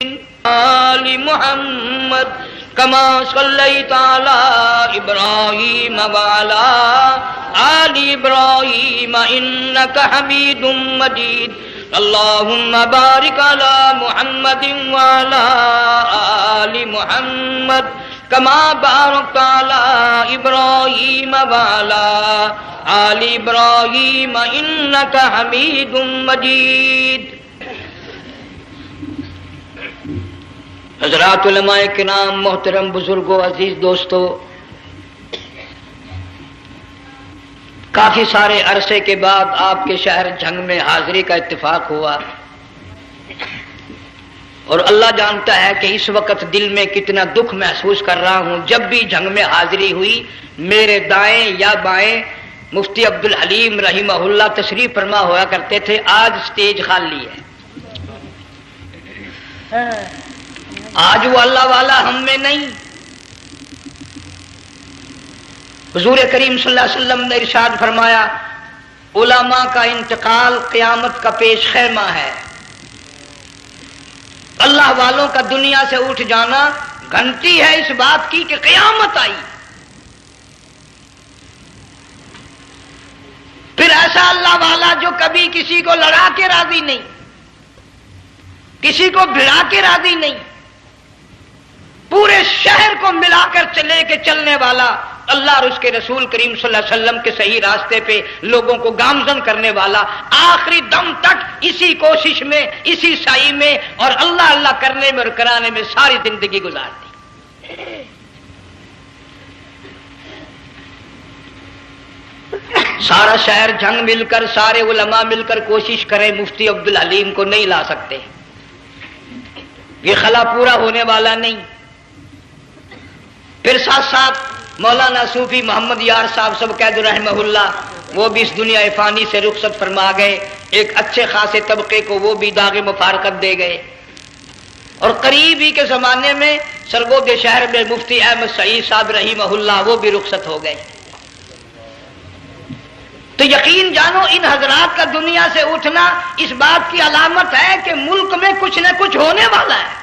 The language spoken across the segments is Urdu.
آل محمد کما صلیت علی ابراہیم وعلی آل ابراہیم انک حمید مجید اللہم بارک علی محمد وعلی آل محمد کما بارکت علی ابراہیم وعلی آل ابراہیم انک حمید مجید۔ حضرات علماء کرام، محترم بزرگوں، عزیز دوستو، کافی سارے عرصے کے بعد آپ کے شہر جھنگ میں حاضری کا اتفاق ہوا، اور اللہ جانتا ہے کہ اس وقت دل میں کتنا دکھ محسوس کر رہا ہوں۔ جب بھی جھنگ میں حاضری ہوئی، میرے دائیں یا بائیں مفتی عبدالحلیم رحمہ اللہ تشریف فرما ہوا کرتے تھے۔ آج سٹیج خالی ہے، آج وہ اللہ والا ہم میں نہیں۔ حضور کریم صلی اللہ علیہ وسلم نے ارشاد فرمایا، علماء کا انتقال قیامت کا پیش خیمہ ہے۔ اللہ والوں کا دنیا سے اٹھ جانا گھنٹی ہے اس بات کی کہ قیامت آئی۔ پھر ایسا اللہ والا جو کبھی کسی کو لڑا کے راضی نہیں، کسی کو بھڑا کے راضی نہیں، پورے شہر کو ملا کر لے کے چلنے والا، اللہ اور اس کے رسول کریم صلی اللہ علیہ وسلم کے صحیح راستے پہ لوگوں کو گامزن کرنے والا، آخری دم تک اسی کوشش میں، اسی سعی میں اور اللہ اللہ کرنے میں اور کرانے میں ساری زندگی گزار دی۔ سارا شہر جھنگ مل کر، سارے علماء مل کر کوشش کریں، مفتی عبدالحلیم کو نہیں لا سکتے، یہ خلا پورا ہونے والا نہیں۔ پھر ساتھ ساتھ مولانا صوفی محمد یار صاحب سب قید رحمہ اللہ، وہ بھی اس دنیا فانی سے رخصت فرما گئے، ایک اچھے خاصے طبقے کو وہ بھی داغ مفارقت دے گئے۔ اور قریب ہی کے زمانے میں سرگود شہر میں مفتی احمد سعید صاحب رحمہ اللہ وہ بھی رخصت ہو گئے۔ تو یقین جانو ان حضرات کا دنیا سے اٹھنا اس بات کی علامت ہے کہ ملک میں کچھ نہ کچھ ہونے والا ہے۔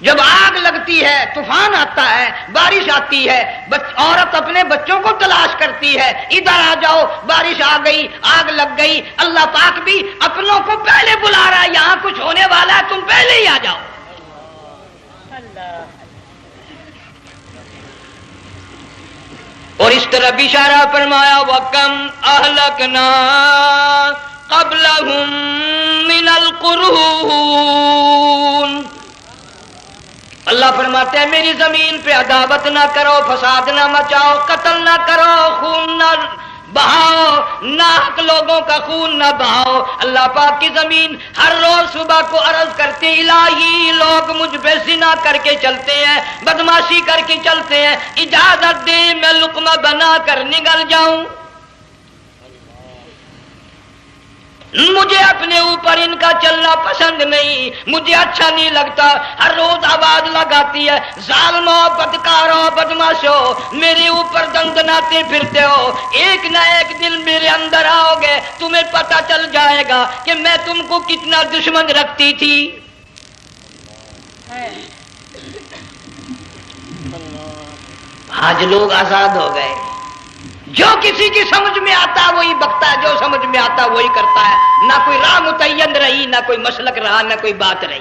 جب آگ لگتی ہے، طوفان آتا ہے، بارش آتی ہے، عورت اپنے بچوں کو تلاش کرتی ہے، ادھر آ جاؤ، بارش آ گئی، آگ لگ گئی، اللہ پاک بھی اپنوں کو پہلے بلا رہا ہے، یہاں کچھ ہونے والا ہے، تم پہلے ہی آ جاؤ۔ اور اس طرح اشارہ فرمایا، وَكَمْ أَهْلَكْنَا قَبْلَهُمْ مِنَ الْقُرُونِ۔ اللہ فرماتے ہیں میری زمین پہ عداوت نہ کرو، فساد نہ مچاؤ، قتل نہ کرو، خون نہ بہاؤ، ناحق لوگوں کا خون نہ بہاؤ۔ اللہ پاک کی زمین ہر روز صبح کو عرض کرتے، الہی لوگ مجھ پہ زنا کر کے چلتے ہیں، بدماشی کر کے چلتے ہیں، اجازت دے میں لقمہ بنا کر نگل جاؤں۔ مجھے اپنے اوپر ان کا چلنا پسند نہیں، مجھے اچھا نہیں لگتا۔ ہر روز آواز لگاتی ہے، ظالموں، بدکاروں، بدماشوں، میرے اوپر دندناتے پھرتے ہو، ایک نہ ایک دن میرے اندر آؤ گے، تمہیں پتہ چل جائے گا کہ میں تم کو کتنا دشمن رکھتی تھی۔ آج لوگ آزاد ہو گئے، جو کسی کی سمجھ میں آتا ہے وہی بکتا ہے، جو سمجھ میں آتا ہے وہی کرتا ہے، نہ کوئی راہ متعین رہی، نہ کوئی مسلک رہا، نہ کوئی بات رہی۔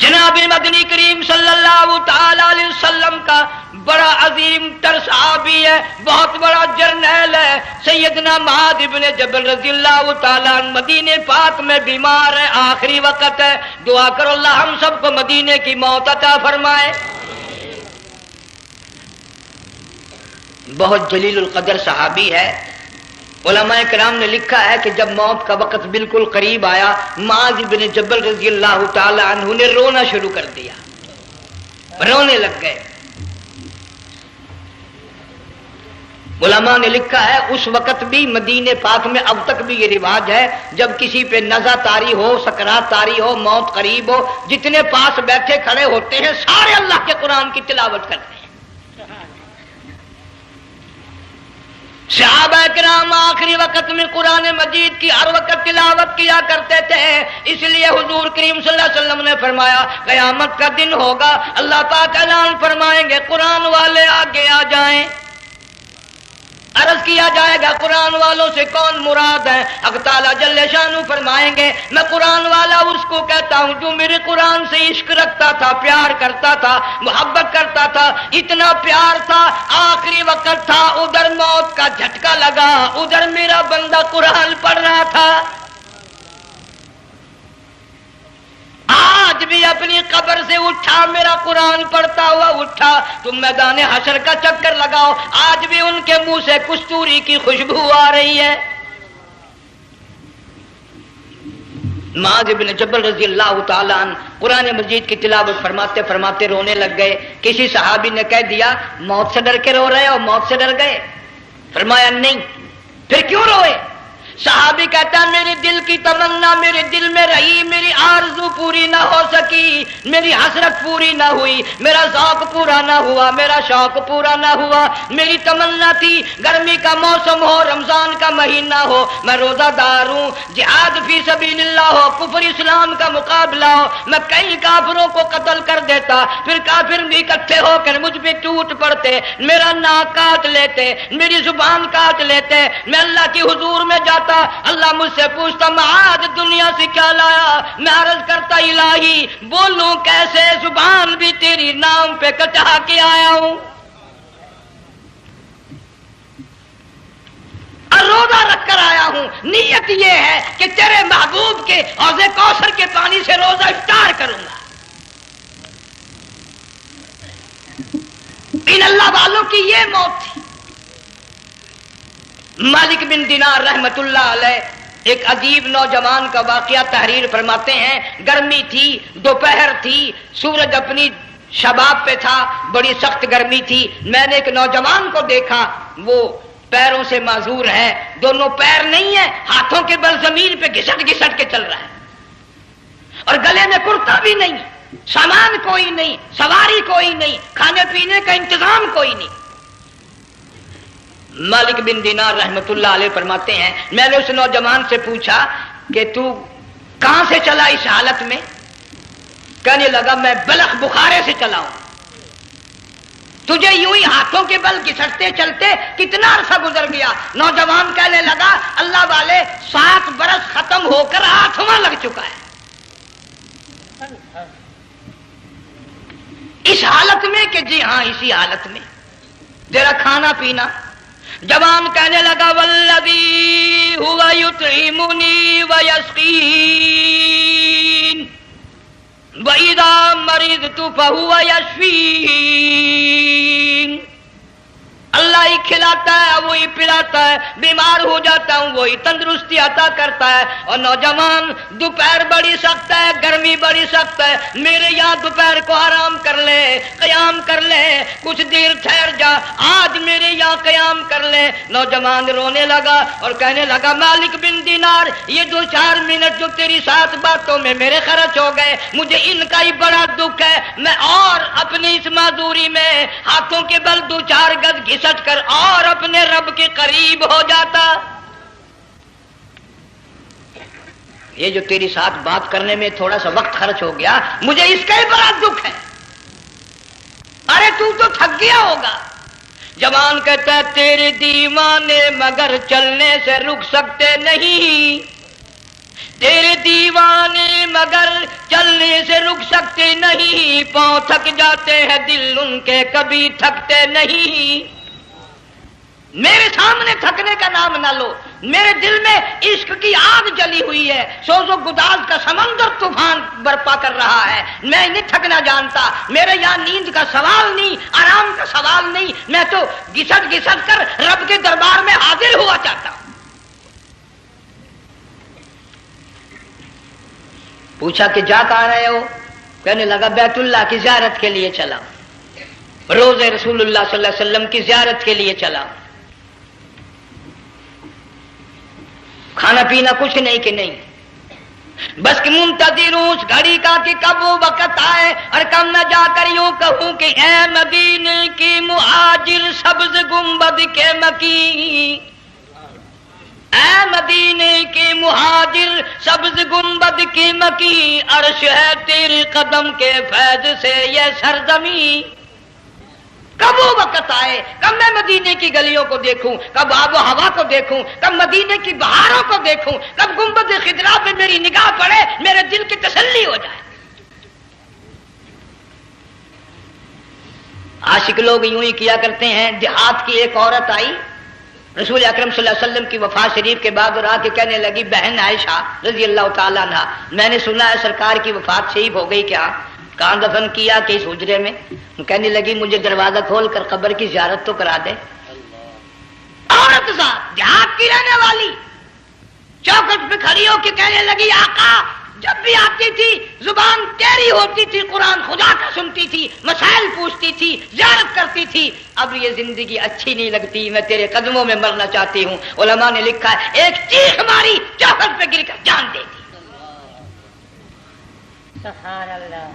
جناب مدنی کریم صلی اللہ تعالی علیہ وسلم کا بڑا عظیم تر صحابی ہے، بہت بڑا جرنیل ہے، سیدنا معاذ ابن جبل رضی اللہ تعالی عنہ، مدینے پاک میں بیمار ہے، آخری وقت ہے، دعا کرو اللہ ہم سب کو مدینے کی موت عطا فرمائے۔ بہت جلیل القدر صحابی ہے۔ علماء کرام نے لکھا ہے کہ جب موت کا وقت بالکل قریب آیا، معاذ بن جبل رضی اللہ تعالی عنہ نے رونا شروع کر دیا، رونے لگ گئے۔ علماء نے لکھا ہے اس وقت بھی مدینے پاک میں اب تک بھی یہ رواج ہے، جب کسی پہ نزع طاری ہو، سکرات طاری ہو، موت قریب ہو، جتنے پاس بیٹھے کھڑے ہوتے ہیں سارے اللہ کے قرآن کی تلاوت کرتے ہیں۔ صحابہ کرام آخری وقت میں قرآن مجید کی ہر وقت تلاوت کیا کرتے تھے، اس لیے حضور کریم صلی اللہ علیہ وسلم نے فرمایا قیامت کا دن ہوگا، اللہ پاک اعلان فرمائیں گے قرآن والے آگے آ جائیں۔ عرض کیا جائے گا قرآن والوں سے کون مراد ہے؟ حق تعالیٰ جل شانہ فرمائیں گے میں قرآن والا اس کو کہتا ہوں جو میرے قرآن سے عشق رکھتا تھا، پیار کرتا تھا، محبت کرتا تھا، اتنا پیار تھا آخری وقت تھا، ادھر موت کا جھٹکا لگا، ادھر میرا بندہ قرآن پڑھ رہا تھا، آج بھی اپنی قبر سے اٹھا، میرا قرآن پڑھتا ہوا اٹھا، تم میدان حشر کا چکر لگاؤ، آج بھی ان کے منہ سے کستوری کی خوشبو آ رہی ہے۔ معاذ بن جبل رضی اللہ تعالیٰ عنہ قرآن مجید کی تلاوت فرماتے فرماتے رونے لگ گئے۔ کسی صحابی نے کہہ دیا موت سے ڈر کے رو رہے ہو، موت سے ڈر گئے؟ فرمایا نہیں۔ پھر کیوں روئے؟ صحابی کہتا ہے میرے دل کی تمنا میرے دل میں رہی، میری آرزو پوری نہ ہو سکی، میری حسرت پوری نہ ہوئی، میرا ذوق پورا نہ ہوا، میرا شوق پورا نہ ہوا، میری تمنا تھی گرمی کا موسم ہو، رمضان کا مہینہ ہو، میں روزہ دار ہوں، جہاد فی سبیل اللہ ہو، کفر اسلام کا مقابلہ ہو، میں کئی کافروں کو قتل کر دیتا، پھر کافر بھی اکٹھے ہو کر مجھ پہ ٹوٹ پڑتے، میرا ناک کاٹ لیتے، میری زبان کاٹ لیتے، میں اللہ کی حضور میں جاتا، اللہ مجھ سے پوچھتا معاذ دنیا سے کیا لایا؟ میں عرض کرتا الہی بولوں کیسے، زبان بھی تیری نام پہ کٹا کے آیا ہوں، اور روزہ رکھ کر آیا ہوں، نیت یہ ہے کہ تیرے محبوب کے حوض کوثر کے پانی سے روزہ افطار کروں گا۔ ان اللہ والوں کی یہ موت تھی۔ مالک بن دینار رحمت اللہ علیہ ایک عجیب نوجوان کا واقعہ تحریر فرماتے ہیں، گرمی تھی، دوپہر تھی، سورج اپنی شباب پہ تھا، بڑی سخت گرمی تھی، میں نے ایک نوجوان کو دیکھا، وہ پیروں سے معذور ہے، دونوں پیر نہیں ہیں، ہاتھوں کے بل زمین پہ گھسٹ گھسٹ کے چل رہا ہے، اور گلے میں کرتا بھی نہیں، سامان کوئی نہیں، سواری کوئی نہیں، کھانے پینے کا انتظام کوئی نہیں۔ مالک بن دینار رحمت اللہ علیہ فرماتے ہیں میں نے اس نوجوان سے پوچھا کہ تو کہاں سے چلا اس حالت میں؟ کہنے لگا میں بلخ بخارے سے چلا ہوں۔ تجھے یوں ہی ہاتھوں کے بل گھسٹتے چلتے کتنا عرصہ گزر گیا؟ نوجوان کہنے لگا اللہ والے 7 برس ختم ہو کر 8واں لگ چکا ہے، اس حالت میں کہ جی ہاں اسی حالت میں، تیرا کھانا پینا۔ جوان کہنے لگا والذی ہوا یطعمنی ویسقین وَإِذَا مَرِضْتُ فَهُوَ يَشْفِينِ، اللہ ہی کھلاتا ہے وہی پلاتا ہے، بیمار ہو جاتا ہوں وہی تندرستی عطا کرتا ہے۔ اور نوجوان دوپہر بڑی سخت ہے، گرمی بڑی سخت ہے، میرے یہاں دوپہر کو آرام کر لے، قیام کر لے، کچھ دیر ٹھہر جا، آج میرے یہاں قیام کر لے۔ نوجوان رونے لگا اور کہنے لگا مالک بن دینار یہ 2-4 منٹ جو تیری ساتھ باتوں میں میرے خرچ ہو گئے، مجھے ان کا ہی بڑا دکھ ہے، میں اور اپنی اس معذوری میں ہاتھوں کے بل 2-4 گز گھسٹ کر اور اپنے رب کے قریب ہو جاتا۔ یہ جو تیری ساتھ بات کرنے میں تھوڑا سا وقت خرچ ہو گیا، مجھے اس کا ہی بڑا دکھ ہے، ارے تو تھک گیا ہوگا۔ جوان کہتا ہے تیرے دیوانے مگر چلنے سے رک سکتے نہیں، تیرے دیوانے مگر چلنے سے رک سکتے نہیں، پاؤں تھک جاتے ہیں دل ان کے کبھی تھکتے نہیں۔ میرے سامنے تھکنے کا نام نہ لو، میرے دل میں عشق کی آگ جلی ہوئی ہے، سوز و گداز کا سمندر طوفان برپا کر رہا ہے، میں نہیں تھکنا جانتا، میرے یہاں نیند کا سوال نہیں، آرام کا سوال نہیں، میں تو گھسٹ گھسٹ کر رب کے دربار میں حاضر ہوا چاہتا ہوں۔ پوچھا کہ جا کہاں رہے ہو؟ کہنے لگا بیت اللہ کی زیارت کے لیے چلا، روز رسول اللہ صلی اللہ علیہ وسلم کی زیارت کے لیے چلا، کھانا پینا کچھ نہیں کہ نہیں، بس کہ منتظر ہوں اس گھڑی کا کہ کب وہ وقت آئے اور کب میں جا کر یوں کہوں کہ اے مدینے کی مہاجر سبز گنبد کے مکی، اے مدینے کے مہاجر سبز گنبد کی مکی، عرش ہے تیرے قدم کے فیض سے یہ سرزمین۔ کب وہ وقت آئے، کب میں مدینے کی گلیوں کو دیکھوں، کب آب و ہوا کو دیکھوں، کب مدینے کی بہاروں کو دیکھوں، کب گنبد خضرا پہ میری نگاہ پڑے، میرے دل کی تسلی ہو جائے۔ عاشق لوگ یوں ہی کیا کرتے ہیں۔ دیہات کی ایک عورت آئی رسول اکرم صلی اللہ علیہ وسلم کی وفات شریف کے بعد اور آ کے کہنے لگی بہن عائشہ رضی اللہ تعالیٰ عنہا، میں نے سنا ہے سرکار کی وفات شریف ہو گئی، کیا کہاں دفن کیا کہ اس حجرے میں؟ کہنے لگی مجھے دروازہ کھول کر قبر کی زیارت تو کرا دے۔ عورت صاحب دیہات کی رہنے والی چوکھٹ پہ کھڑی ہو کے کہنے لگی آقا جب بھی آتی تھی زبان تیری ہوتی تھی، قرآن خدا کا سنتی تھی، مسائل پوچھتی تھی، زیارت کرتی تھی، اب یہ زندگی اچھی نہیں لگتی، میں تیرے قدموں میں مرنا چاہتی ہوں۔ علماء نے لکھا ہے ایک چیخ ماری چوکھٹ پہ گر کر جان دے دی۔ سبحان اللہ۔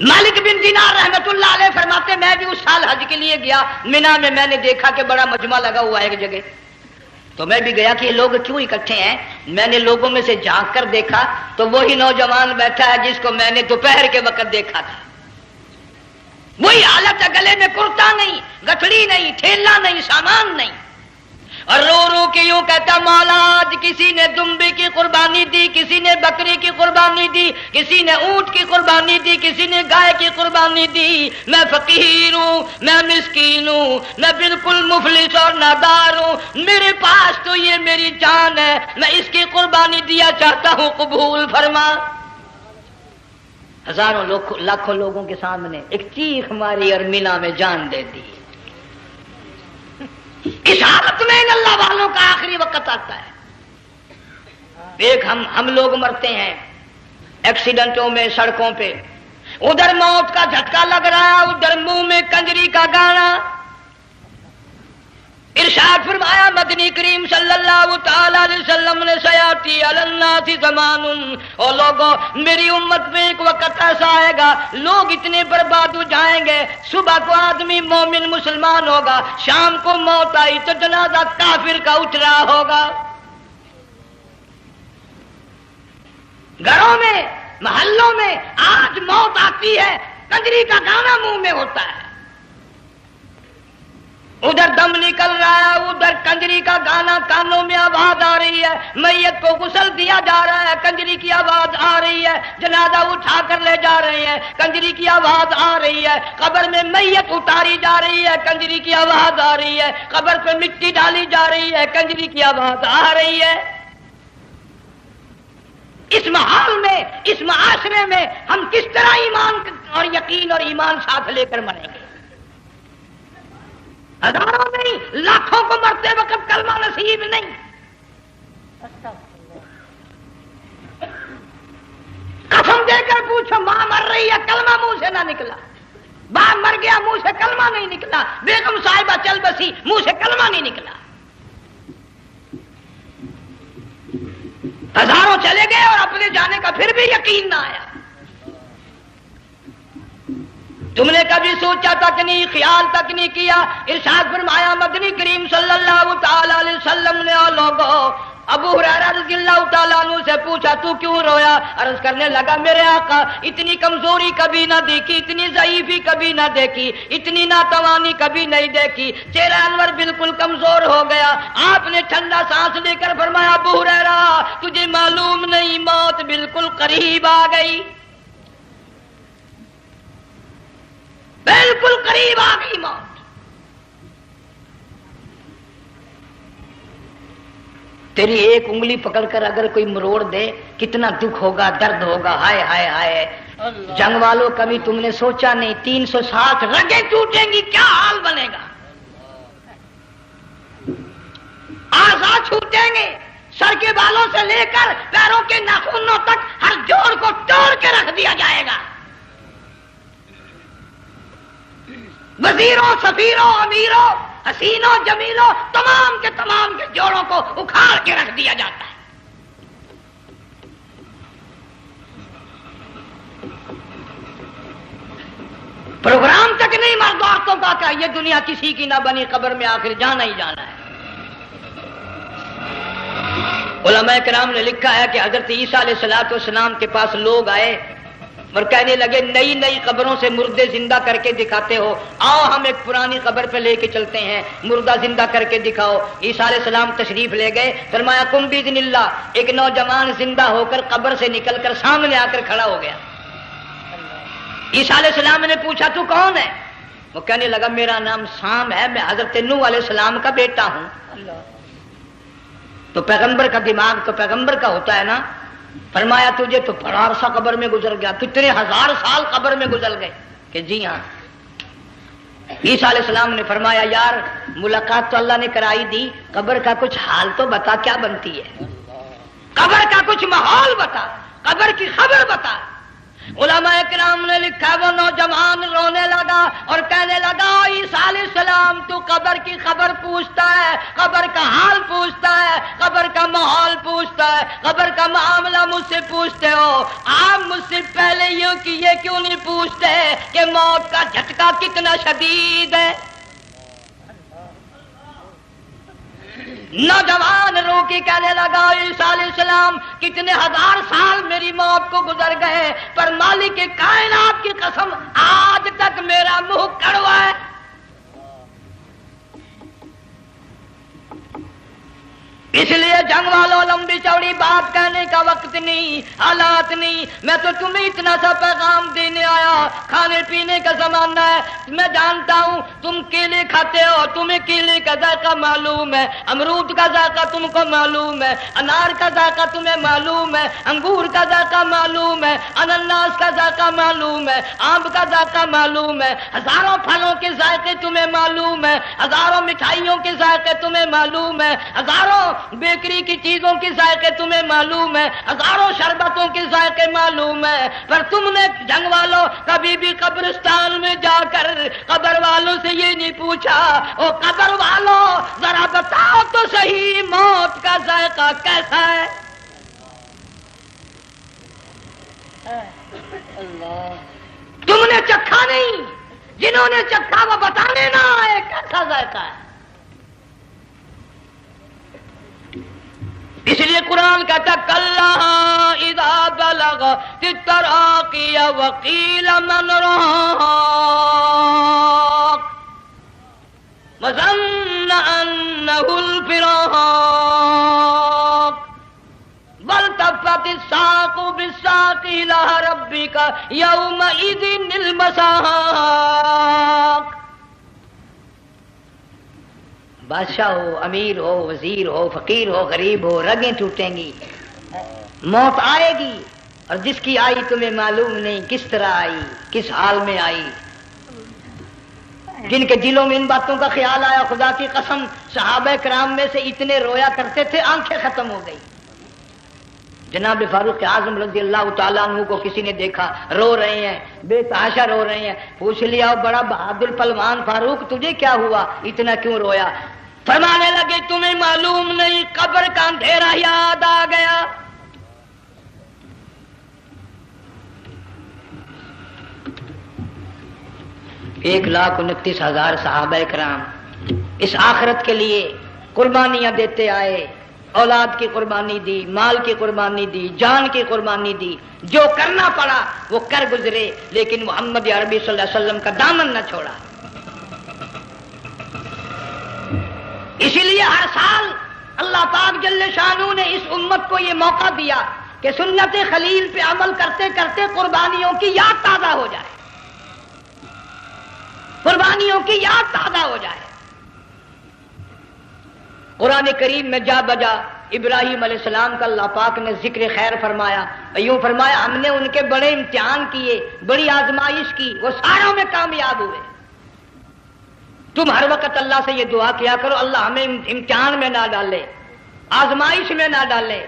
مالک بن دینار رحمت اللہ علیہ فرماتے میں بھی اس سال حج کے لیے گیا، مینا میں نے دیکھا کہ بڑا مجمع لگا ہوا ہے ایک جگہ، تو میں بھی گیا کہ یہ لوگ کیوں اکٹھے ہیں۔ میں نے لوگوں میں سے جھانک کر دیکھا تو وہی نوجوان بیٹھا ہے جس کو میں نے دوپہر کے وقت دیکھا تھا، وہی حالت ہے، گلے میں کرتا نہیں، گٹھڑی نہیں، ٹھیلا نہیں، سامان نہیں، اور رو رو کے یوں کہتا مولا آج کسی نے دمبی کی قربانی دی، کسی نے بکری کی قربانی دی، کسی نے اونٹ کی قربانی دی، کسی نے گائے کی قربانی دی، میں فقیر ہوں، میں مسکین ہوں، میں بالکل مفلس اور نادار ہوں، میرے پاس تو یہ میری جان ہے، میں اس کی قربانی دیا چاہتا ہوں، قبول فرما۔ ہزاروں لاکھوں لوگوں کے سامنے ایک چیخ ماری اور مینا میں جان دے دی۔ اس حالت میں ان اللہ والوں کا آخری وقت آتا ہے۔ ایک ہم لوگ مرتے ہیں ایکسیڈنٹوں میں، سڑکوں پہ، ادھر موت کا جھٹکا لگ رہا ہے، ادھر منہ میں کنجری کا گانا۔ ارشاد فرمایا مدنی کریم صلی اللہ تعالی علیہ وسلم نے سیاتی علی الناس زمان، اور لوگوں میری امت میں ایک وقت ایسا آئے گا لوگ اتنے برباد ہو جائیں گے، صبح کو آدمی مومن مسلمان ہوگا، شام کو موت آئی تو جنازہ کافر کا اٹھ رہا ہوگا۔ گھروں میں، محلوں میں آج موت آتی ہے، کنجری کا گانا منہ میں ہوتا ہے، ادھر دم نکل رہا ہے، ادھر کنجری کا گانا کانوں میں آواز آ رہی ہے، میت کو غسل دیا جا رہا ہے، کنجری کی آواز آ رہی ہے، جنازہ اٹھا کر لے جا رہے ہیں، کنجری کی آواز آ رہی ہے، قبر میں میت اتاری جا رہی ہے، کنجری کی آواز آ رہی ہے، قبر پہ مٹی ڈالی جا رہی ہے، کنجری کی آواز آ رہی ہے۔ اس ماحول میں، اس معاشرے میں ہم کس طرح ایمان اور یقین اور ایمان ساتھ لے کر مریں گے؟ ہزاروں نہیں لاکھوں کو مرتے وقت کلمہ نصیب نہیں۔ قسم دے کر پوچھو ماں مر رہی ہے کلمہ منہ سے نہ نکلا، باپ مر گیا منہ سے کلمہ نہیں نکلا، بیگم صاحبہ چل بسی منہ سے کلمہ نہیں نکلا، ہزاروں چلے گئے اور اپنے جانے کا پھر بھی یقین نہ آیا۔ تم نے کبھی سوچا تک نہیں، خیال تک نہیں کیا؟ ارشاد فرمایا مدنی کریم صلی اللہ تعالی علیہ وسلم نے اور لوگوں ابو ہریرہ رضی اللہ تعالیٰ عنہ سے پوچھا تو کیوں رویا؟ عرض کرنے لگا میرے آقا اتنی کمزوری کبھی نہ دیکھی، اتنی ضعیفی کبھی نہ دیکھی، اتنی ناتوانی کبھی نہیں دیکھی، چہرہ انور بالکل کمزور ہو گیا۔ آپ نے ٹھنڈا سانس لے کر فرمایا ابو ہریرہ تجھے معلوم نہیں موت بالکل قریب آ گئی، بالکل قریب آ گئی موت۔ تیری ایک انگلی پکڑ کر اگر کوئی مروڑ دے کتنا دکھ ہوگا، درد ہوگا، ہائے ہائے ہائے۔ جنگ والوں کبھی تم نے سوچا نہیں 360 رگیں ٹوٹیں گی کیا حال بنے گا، اعضاء چھوٹیں گے، سر کے بالوں سے لے کر پیروں کے ناخنوں تک ہر جوڑ کو توڑ کے رکھ دیا جائے گا، وزیروں، سفیروں، امیروں، حسینوں، جمیلوں، تمام کے جوڑوں کو اکھاڑ کے رکھ دیا جاتا ہے۔ پروگرام تک نہیں مرد عورتوں کا کہ یہ دنیا کسی کی نہ بنی، قبر میں آخر جانا ہی جانا ہے۔ علماء کرام نے لکھا ہے کہ حضرت عیسیٰ علیہ السلام کے پاس لوگ آئے اور کہنے لگے نئی نئی قبروں سے مردے زندہ کر کے دکھاتے ہو، آؤ ہم ایک پرانی قبر پہ لے کے چلتے ہیں، مردہ زندہ کر کے دکھاؤ۔ عیسیٰ علیہ السلام تشریف لے گئے، فرمایا کم باذن اللہ، ایک نوجوان زندہ ہو کر قبر سے نکل کر سامنے آ کر کھڑا ہو گیا۔ عیسیٰ علیہ السلام نے پوچھا تو کون ہے؟ وہ کہنے لگا میرا نام سام ہے، میں حضرت نوح علیہ السلام کا بیٹا ہوں۔ تو پیغمبر کا دماغ تو پیغمبر کا ہوتا ہے نا۔ فرمایا تجھے تو بڑا عرصہ قبر میں گزر گیا، کتنے ہزار سال قبر میں گزر گئے؟ کہ جی ہاں۔ عیسیٰ علیہ السلام نے فرمایا یار ملاقات تو اللہ نے کرائی دی، قبر کا کچھ حال تو بتا، کیا بنتی ہے؟ قبر کا کچھ ماحول بتا، قبر کی خبر بتا۔ علماء کرام نے لکھا وہ نوجوان رونے لگا اور کہنے لگا عیسیٰ علیہ السلام تو قبر کی خبر پوچھتا ہے، قبر کا حال پوچھتا ہے، قبر کا ماحول پوچھتا ہے، قبر کا معاملہ مجھ سے پوچھتے ہو، آپ مجھ سے پہلے یہ کیوں نہیں پوچھتے کہ موت کا جھٹکا کتنا شدید ہے؟ نوجوان رو کے کہنے لگا عیسیٰ علیہ السلام کتنے ہزار سال میری موت کو گزر گئے، پر مالک کائنات کی قسم آج تک میرا منہ کڑوا ہے۔ اس لیے جنگ والوں لمبی چوڑی بات کہنے کا وقت نہیں، حالات نہیں، میں تو تمہیں اتنا سا پیغام دینے آیا۔ کھانے پینے کا زمانہ ہے، میں جانتا ہوں تم کیلے کھاتے ہو، تمہیں کیلے کا ذائقہ معلوم ہے، امرود کا ذائقہ تم کو معلوم ہے، انار کا ذائقہ تمہیں معلوم ہے، انگور کا ذائقہ معلوم ہے، انناس کا ذائقہ معلوم ہے، آم کا ذائقہ معلوم ہے، ہزاروں پھلوں کے ذائقے تمہیں معلوم ہے، ہزاروں مٹھائیوں کے ذائقے تمہیں معلوم ہے، ہزاروں بیکری کی چیزوں کے ذائقے تمہیں معلوم ہے، ہزاروں شربتوں کے ذائقے معلوم ہے، پر تم نے جنگ والوں کبھی بھی قبرستان میں جا کر قبر والوں سے یہ نہیں پوچھا او قبر والوں ذرا بتاؤ تو صحیح موت کا ذائقہ کیسا ہے؟ تم نے چکھا نہیں، جنہوں نے چکھا وہ بتانے نہ آئے کیسا ذائقہ ہے۔ اس لیے قرآن کہتا کلا اذا بلغت التراقی وقیل من راق وظن انہ الفراق والتفت الساق بالساق الى ربک یومئذ المساق۔ بادشاہ ہو، امیر ہو، وزیر ہو، فقیر ہو، غریب ہو، رگیں ٹوٹیں گی، موت آئے گی، اور جس کی آئی تمہیں معلوم نہیں کس طرح آئی، کس حال میں آئی۔ جن کے دلوں میں ان باتوں کا خیال آیا، خدا کی قسم صحابہ کرام میں سے اتنے رویا کرتے تھے آنکھیں ختم ہو گئی۔ جناب فاروق اعظم رضی اللہ تعالیٰ عنہ کو کسی نے دیکھا رو رہے ہیں، بے تحاشا رو رہے ہیں، پوچھ لیا بڑا بہادر پہلوان فاروق تجھے کیا ہوا، اتنا کیوں رویا؟ فرمانے لگے تمہیں معلوم نہیں، قبر کا اندھیرا یاد آ گیا۔ ایک 1,29,000 صحابہ کرام اس آخرت کے لیے قربانیاں دیتے آئے، اولاد کی قربانی دی، مال کی قربانی دی، جان کی قربانی دی، جو کرنا پڑا وہ کر گزرے، لیکن محمد عربی صلی اللہ علیہ وسلم کا دامن نہ چھوڑا۔ اسی لیے ہر سال اللہ پاک جل شانہ نے اس امت کو یہ موقع دیا کہ سنت خلیل پہ عمل کرتے کرتے قربانیوں کی یاد تازہ ہو جائے، قربانیوں کی یاد تازہ ہو جائے۔ قرآن کریم میں جا بجا ابراہیم علیہ السلام کا اللہ پاک نے ذکر خیر فرمایا، یوں فرمایا ہم نے ان کے بڑے امتحان کیے، بڑی آزمائش کی، وہ ساروں میں کامیاب ہوئے۔ تم ہر وقت اللہ سے یہ دعا کیا کرو اللہ ہمیں امتحان میں نہ ڈالے، آزمائش میں نہ ڈالے،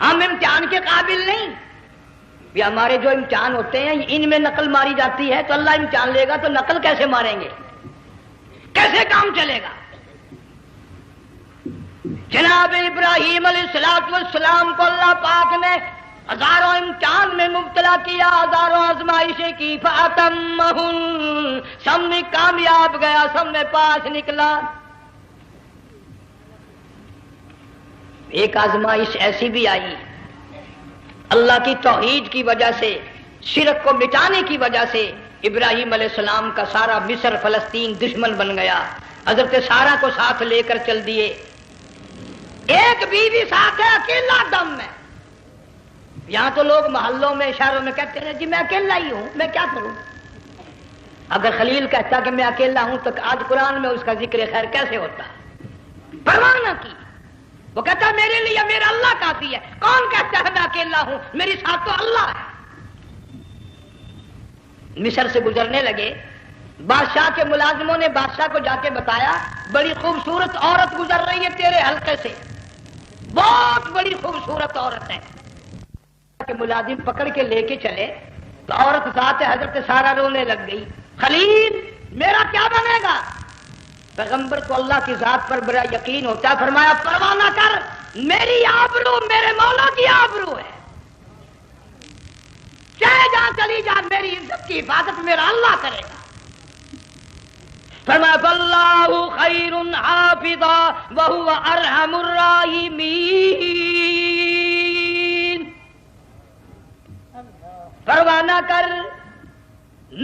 ہم امتحان کے قابل نہیں۔ یہ ہمارے جو امتحان ہوتے ہیں ان میں نقل ماری جاتی ہے، تو اللہ امتحان لے گا تو نقل کیسے ماریں گے، کیسے کام چلے گا؟ جناب ابراہیم علیہ السلام کو اللہ پاک نے ہزاروں امتحان میں مبتلا کیا، ہزاروں آزمائشیں کی، فَأَتَمَّهُنَّ سب میں کامیاب گیا، سب میں پاس نکلا۔ ایک آزمائش ایسی بھی آئی اللہ کی توحید کی وجہ سے، شرک کو مٹانے کی وجہ سے ابراہیم علیہ السلام کا سارا مصر فلسطین دشمن بن گیا، حضرت سارہ کو ساتھ لے کر چل دیے، ایک بیوی ساتھ ہے، اکیلا دم ہے۔ یہاں تو لوگ محلوں میں شہروں میں کہتے ہیں جی میں اکیلا ہی ہوں، میں کیا کروں؟ اگر خلیل کہتا کہ میں اکیلا ہوں تو آج قرآن میں اس کا ذکر خیر کیسے ہوتا؟ پرواہ نہ کی، وہ کہتا میرے لیے میرا اللہ کافی ہے۔ کون کہتا ہے میں اکیلا ہوں؟ میری ساتھ تو اللہ ہے۔ مصر سے گزرنے لگے، بادشاہ کے ملازموں نے بادشاہ کو جا کے بتایا بڑی خوبصورت عورت گزر رہی ہے تیرے حلقے سے، بہت بڑی خوبصورت عورت ہے۔ کہ ملازم پکڑ کے لے کے چلے تو عورت ذات حضرت سارہ رونے لگ گئی، خلیل میرا کیا بنے گا؟ پیغمبر کو اللہ کی ذات پر بڑا یقین ہوتا ہے، فرمایا پرواہ نہ کر، میری آبرو میرے مولا کی آبرو ہے، چاہے جہاں چلی جا میری عزت کی حفاظت میرا اللہ کرے گا۔ فرمایا فاللہ خیر حافظا وہو ارحم الراحمین، پرواہ نہ کر،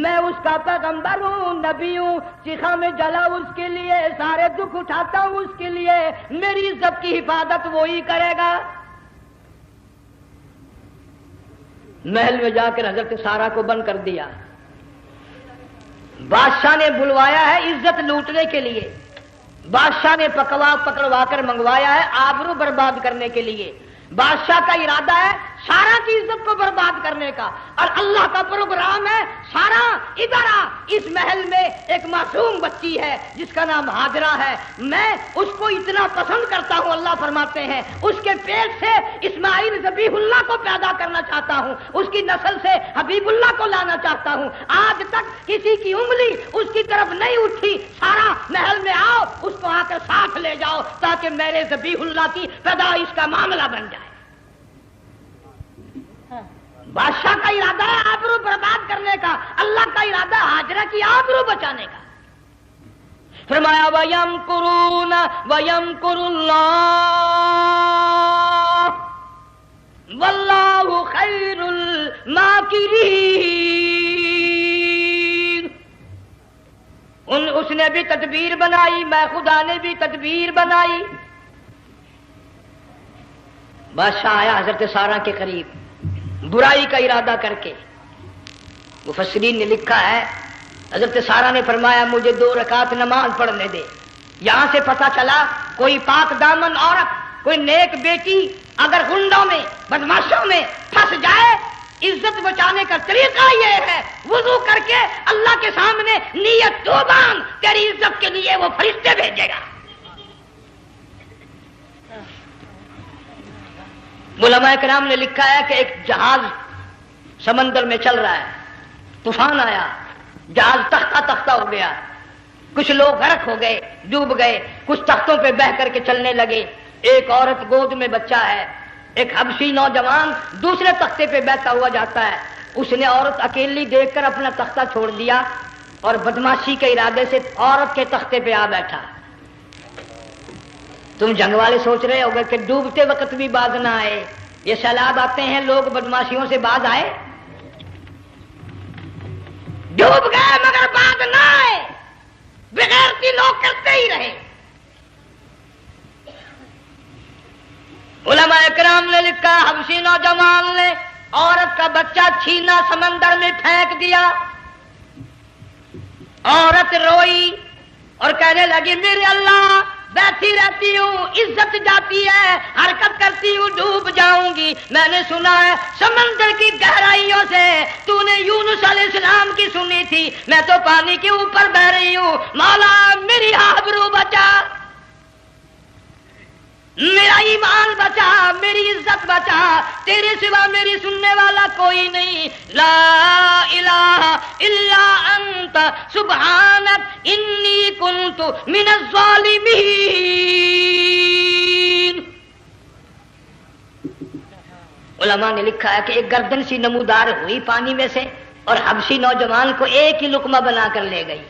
میں اس کا پیغمبر ہوں، نبی ہوں، چیخا میں جلا اس کے لیے، سارے دکھ اٹھاتا ہوں اس کے لیے، میری عزت کی حفاظت وہی کرے گا۔ محل میں جا کر حضرت سارہ کو بند کر دیا، بادشاہ نے بلوایا ہے عزت لوٹنے کے لیے، بادشاہ نے پکڑوا کر منگوایا ہے آبرو برباد کرنے کے لیے۔ بادشاہ کا ارادہ ہے سارہ کی عزت کو برباد کرنے کا، اور اللہ کا پروگرام ہے سارہ ادھر آ، اس محل میں ایک معصوم بچی ہے جس کا نام ہاجرہ ہے، میں اس کو اتنا پسند کرتا ہوں، اللہ فرماتے ہیں اس کے پیٹ سے اسماعیل ذبیح اللہ کو پیدا کرنا چاہتا ہوں، اس کی نسل سے حبیب اللہ کو لانا چاہتا ہوں، آج تک کسی کی انگلی اس کی طرف نہیں اٹھی، سارہ محل میں آؤ، اس کو آ کر ساتھ لے جاؤ تاکہ میرے ذبیح اللہ کی پیدائش کا معاملہ بن جائے۔ بادشاہ کا ارادہ ہے آبرو برباد کرنے کا، اللہ کا ارادہ ہاجرہ کی آبرو بچانے کا۔ فرمایا وَيَمْكُرُونَ وَيَمْكُرُ اللَّهُ وَاللَّهُ خَيْرُ الْمَاكِرِينَ۔ اس نے بھی تدبیر بنائی، میں خدا نے بھی تدبیر بنائی۔ بادشاہ آیا حضرت سارہ کے قریب برائی کا ارادہ کر کے، مفسرین نے لکھا ہے حضرت سارہ نے فرمایا مجھے 2 رکعت نماز پڑھنے دے۔ یہاں سے پتہ چلا کوئی پاک دامن عورت، کوئی نیک بیٹی اگر غنڈوں میں بدماشوں میں پھنس جائے، عزت بچانے کا طریقہ یہ ہے وضو کر کے اللہ کے سامنے نیت تو باندھ، تیری عزت کے لیے وہ فرشتے بھیجے گا۔ علماء کرام نے لکھا ہے کہ ایک جہاز سمندر میں چل رہا ہے، طوفان آیا، جہاز تختہ تختہ ہو گیا، کچھ لوگ غرق ہو گئے، ڈوب گئے، کچھ تختوں پہ بہ کر کے چلنے لگے۔ ایک عورت گود میں بچہ ہے، ایک حبشی نوجوان دوسرے تختے پہ بہتا ہوا جاتا ہے، اس نے عورت اکیلی دیکھ کر اپنا تختہ چھوڑ دیا اور بدماشی کے ارادے سے عورت کے تختے پہ آ بیٹھا۔ تم جنگ والے سوچ رہے ہوگے کہ ڈوبتے وقت بھی باز نہ آئے، یہ سیلاب آتے ہیں لوگ بدماشیوں سے باز آئے؟ ڈوب گئے مگر باز نہ آئے، بغیرتی لوگ کرتے ہی رہے۔ علماء کرام نے لکھا حبشی نوجوان نے عورت کا بچہ چھینا سمندر میں پھینک دیا، عورت روئی اور کہنے لگی میرے اللہ بیٹھی رہتی ہوں، عزت جاتی ہے، حرکت کرتی ہوں ڈوب جاؤں گی، میں نے سنا ہے سمندر کی گہرائیوں سے تو نے یونس علیہ السلام کی سنی تھی، میں تو پانی کے اوپر بہ رہی ہوں، مولا میری آبرو بچا، میرا ایمان بچا، میری عزت بچا، تیرے سوا میری سننے والا کوئی نہیں، لا الہ الا انت سبحانک انی کنت من الظالمین۔ علماء نے لکھا ہے کہ ایک گردن سی نمودار ہوئی پانی میں سے اور حبشی نوجوان کو ایک ہی لقمہ بنا کر لے گئی.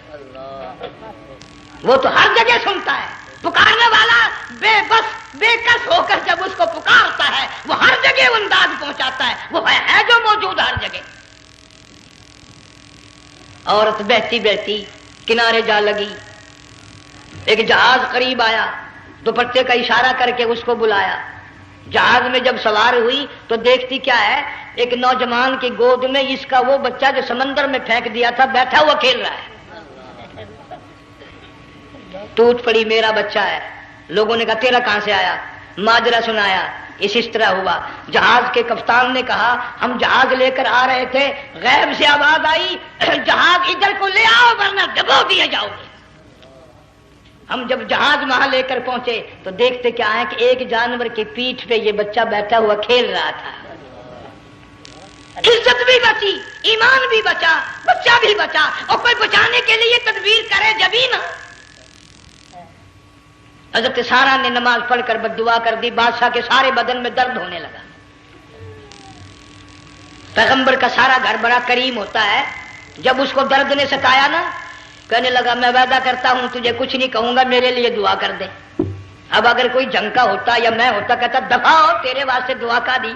وہ تو ہر جگہ سنتا ہے، پکارنے والا بے بس بے کس ہو کر جب اس کو پکارتا ہے وہ ہر جگہ انداز پہنچاتا ہے، وہ ہے جو موجود ہر جگہ. عورت بہتی بہتی کنارے جا لگی، ایک جہاز قریب آیا، دوپٹے کا اشارہ کر کے اس کو بلایا. جہاز میں جب سوار ہوئی تو دیکھتی کیا ہے، ایک نوجوان کی گود میں اس کا وہ بچہ جو سمندر میں پھینک دیا تھا بیٹھا ہوا کھیل رہا ہے. ٹوٹ پڑی، میرا بچہ ہے. لوگوں نے کہا تیرا کہاں سے آیا؟ ماجرا سنایا، اس طرح ہوا. جہاز کے کپتان نے کہا ہم جہاز لے کر آ رہے تھے، غیب سے آواز آئی جہاز ادھر کو لے آؤ ورنہ ڈبو دیے جاؤ گے. ہم جب جہاز وہاں لے کر پہنچے تو دیکھتے کیا ہے کہ ایک جانور کی پیٹھ پہ یہ بچہ بیٹھا ہوا کھیل رہا تھا. عزت بھی بچی، ایمان بھی بچا، بچہ بھی بچا. اور کوئی بچانے کے لیے تدبیر کرے جبھی نا. حضرت سارا نے نماز پڑھ کر بددعا کر دی، بادشاہ کے سارے بدن میں درد ہونے لگا. پیغمبر کا سارا گھر بڑا کریم ہوتا ہے، جب اس کو درد نے ستایا نا کہنے لگا میں وعدہ کرتا ہوں تجھے کچھ نہیں کہوں گا، میرے لیے دعا کر دے. اب اگر کوئی جنگ کا ہوتا یا میں ہوتا کہتا دفع ہو تیرے واسطے دعا کا دی.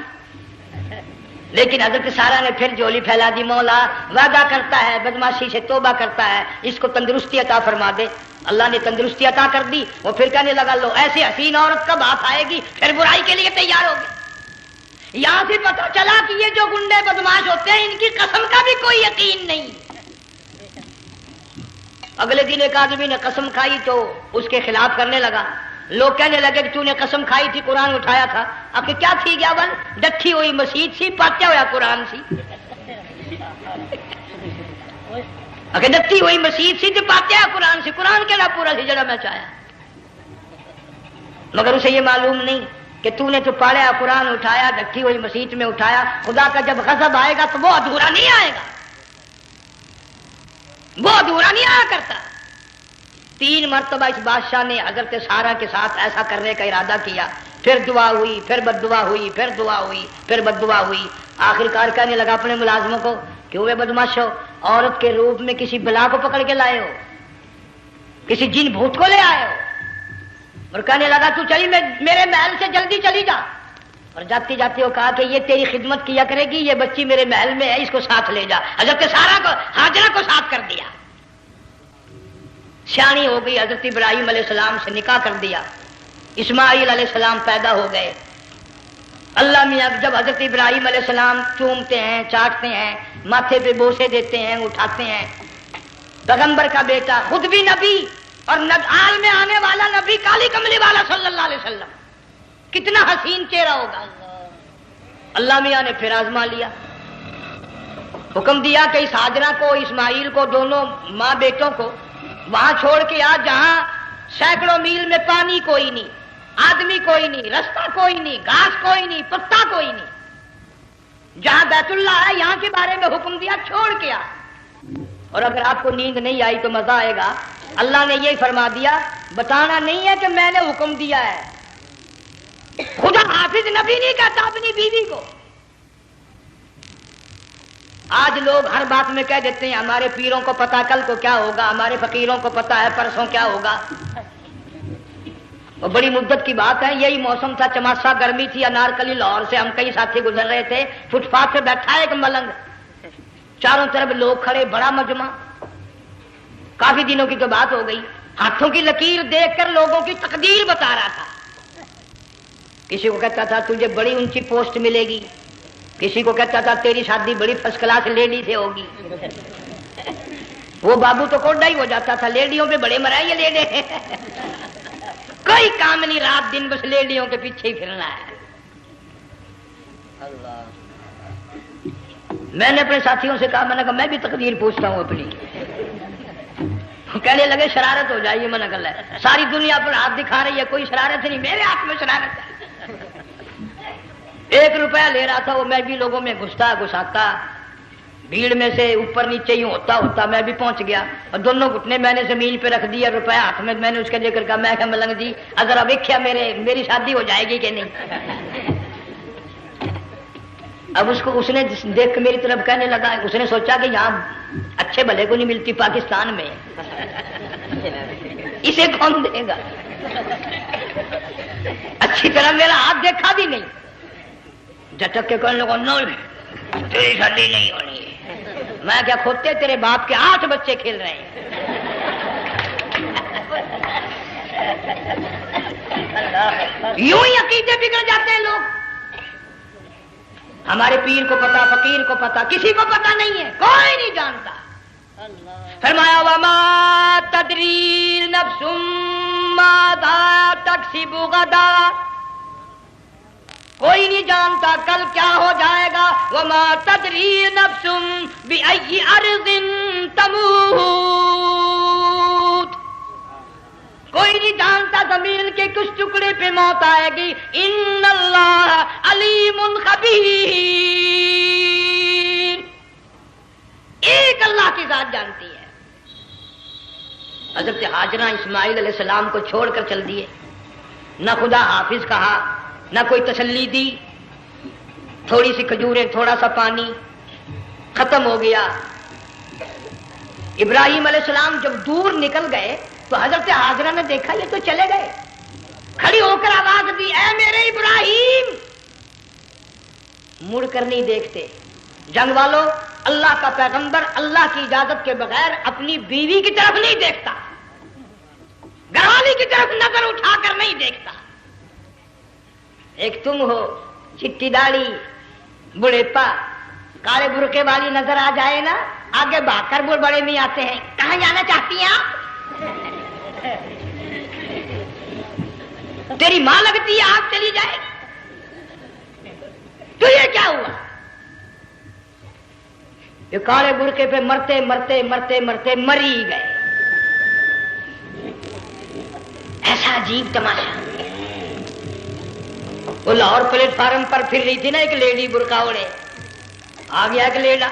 لیکن حضرت سارا نے پھر جولی پھیلا دی، مولا وعدہ کرتا ہے بدماشی سے توبہ کرتا ہے، اس کو تندرستی عطا فرما دے. اللہ نے تندرستی عطا کر دی. وہ پھر کہنے لگا لو ایسی حسین عورت کب ہاتھ آئے گی، پھر برائی کے لیے تیار ہوگی. یہاں سے پتہ چلا کہ یہ جو گنڈے بدماش ہوتے ہیں ان کی قسم کا بھی کوئی یقین نہیں. اگلے دن ایک آدمی نے قسم کھائی تو اس کے خلاف کرنے لگا. لوگ کہنے لگے کہ تو نے قسم کھائی تھی قرآن اٹھایا تھا. آخر کیا تھی گیا بل ڈٹھی ہوئی مسجد سی پاتیا ہوا قرآن سی. آخر ڈٹھی ہوئی مسجد سی تو پاتیا قرآن سی، قرآن کے نا پورا سی جڑا میں چاہیا. مگر اسے یہ معلوم نہیں کہ تو نے تو پڑھا قرآن اٹھایا، ڈٹھی ہوئی مسجد میں اٹھایا. خدا کا جب غضب آئے گا تو وہ ادھورا نہیں آئے گا، وہ ادھورا نہیں آیا کرتا. 3 مرتبہ اس بادشاہ نے حضرت سارا کے ساتھ ایسا کرنے کا ارادہ کیا. پھر دعا ہوئی، پھر بد دعا ہوئی، پھر دعا ہوئی، پھر بد دعا ہوئی. آخرکار کہنے لگا اپنے ملازموں کو کہ وہ بدماش ہو، عورت کے روپ میں کسی بلا کو پکڑ کے لائے ہو، کسی جن بھوت کو لے آئے ہو. اور کہنے لگا تو چلی میرے محل سے جلدی چلی جا. اور جاتی جاتی وہ کہا کہ یہ تیری خدمت کیا کرے گی، یہ بچی میرے محل میں ہے، اس کو ساتھ لے جا. حضرت سارا کو ہاجرہ کو ساتھ کر دیا. سیانی ہو گئی، حضرت ابراہیم علیہ السلام سے نکاح کر دیا. اسماعیل علیہ السلام پیدا ہو گئے. اللہ میاں جب حضرت ابراہیم علیہ السلام چومتے ہیں، چاٹتے ہیں، ماتھے پہ بوسے دیتے ہیں، اٹھاتے ہیں. پیغمبر کا بیٹا خود بھی نبی اور آل میں آنے والا نبی کالی کملی والا صلی اللہ علیہ وسلم، کتنا حسین چہرہ ہوگا. اللہ میاں نے پھر آزما لیا، حکم دیا کہ اس ہاجرہ کو اسماعیل کو دونوں ماں بیٹوں کو وہاں چھوڑ کے آ جہاں سینکڑوں میل میں پانی کوئی نہیں، آدمی کوئی نہیں، رستہ کوئی نہیں، گھاس کوئی نہیں، پتا کوئی نہیں. جہاں بیت اللہ ہے یہاں کے بارے میں حکم دیا چھوڑ کے آ. اور اگر آپ کو نیند نہیں آئی تو مزہ آئے گا. اللہ نے یہ فرما دیا بتانا نہیں ہے کہ میں نے حکم دیا ہے. خدا حافظ نبی نہیں کہتا اپنی بیوی کو. آج لوگ ہر بات میں کہہ دیتے ہیں ہمارے پیروں کو پتا کل کو کیا ہوگا، ہمارے فقیروں کو پتا ہے پرسوں کیا ہوگا. وہ بڑی مدت کی بات ہے، یہی موسم تھا، چماسا گرمی تھی. انارکلی لاہور سے ہم کئی ساتھی گزر رہے تھے، فٹ پاتھ پہ بیٹھا ہے ایک ملنگ، چاروں طرف لوگ کھڑے، بڑا مجمع. کافی دنوں کی تو بات ہو گئی. ہاتھوں کی لکیر دیکھ کر لوگوں کی تقدیر بتا رہا تھا. کسی کو کہتا تھا تجھے بڑی اونچی پوسٹ ملے گی، کسی کو کہتا تھا تیری شادی بڑی فرسٹ کلاس لیڈی سے ہوگی. وہ بابو تو کوڈا ہی ہو جاتا تھا، لیڈیوں پہ بڑے مرائے یہ لیڈے. کوئی کام نہیں، رات دن بس لیڈیوں کے پیچھے ہی پھرنا ہے. میں نے اپنے ساتھیوں سے کہا، میں نے کہا میں بھی تقدیر پوچھتا ہوں اپنی. کہنے لگے شرارت ہو جائے، یہ منع کر ہے، ساری دنیا پر ہاتھ دکھا رہی ہے، کوئی شرارت نہیں، میرے ہاتھ میں شرارت ہے. 1 روپیہ لے رہا تھا وہ، میں بھی لوگوں میں گھساتا بھیڑ میں سے اوپر نیچے ہی ہوتا میں بھی پہنچ گیا. اور دونوں گھٹنے میں نے زمین پہ رکھ دیا، روپیہ ہاتھ میں نے اس کا ذکر کہا. میں کہ ملنگ جی اگر اب ویکھیا میری شادی ہو جائے گی کہ نہیں. اب اس نے دیکھ کے میری طرف کہنے لگا، اس نے سوچا کہ یہاں اچھے بھلے کو نہیں ملتی پاکستان میں، اسے کون دے گا؟ اچھی طرح میرا ہاتھ دیکھا بھی نہیں، جھٹک کے کہنے لگا نہیں تیری شادی نہیں ہونی۔ میں کیا کھوتے تیرے باپ کے 8 بچے کھیل رہے ہیں۔ یوں ہی عقیدے بگڑ جاتے ہیں لوگ۔ ہمارے پیر کو پتا، فقیر کو پتا، کسی کو پتا نہیں ہے، کوئی نہیں جانتا۔ فرمایا وما تدری نفس ماذا تکسب غدا، کوئی نہیں جانتا کل کیا ہو جائے گا۔ وما تدری نفس بأي أرض تموت، کوئی نہیں جانتا زمین کے کس ٹکڑے پہ موت آئے گی۔ ان اللہ علیم خبیر، ایک اللہ کی ذات جانتی ہے۔ حضرت ہاجرہ اسماعیل علیہ السلام کو چھوڑ کر چل دیے، نہ خدا حافظ کہا، نہ کوئی تسلی دی، تھوڑی سی کھجوریں، تھوڑا سا پانی، ختم ہو گیا۔ ابراہیم علیہ السلام جب دور نکل گئے تو حضرت ہاجرہ نے دیکھا یہ تو چلے گئے، کھڑی ہو کر آواز دی اے میرے ابراہیم، مڑ کر نہیں دیکھتے۔ جنگ والوں، اللہ کا پیغمبر اللہ کی اجازت کے بغیر اپنی بیوی کی طرف نہیں دیکھتا، گھر والی کی طرف نظر اٹھا کر نہیں دیکھتا۔ ایک تم ہو، چٹی داڑھی، بڑھیپا، کالے برقعے والی نظر آ جائے نا، آگے بھاگ کر بڑے نہیں آتے ہیں۔ کہاں جانا چاہتی ہیں آپ؟ تیری ماں لگتی ہے آپ چلی جائے، تو یہ کیا ہوا؟ یہ کالے برقعے پہ مرتے مرتے مرتے مرتے مری گئے۔ ایسا عجیب تماشا۔ وہ لاہور پلیٹ فارم پر پھر رہی تھی نا ایک لیڈی برقع اوڑے، آ گیا ایک لیڈا،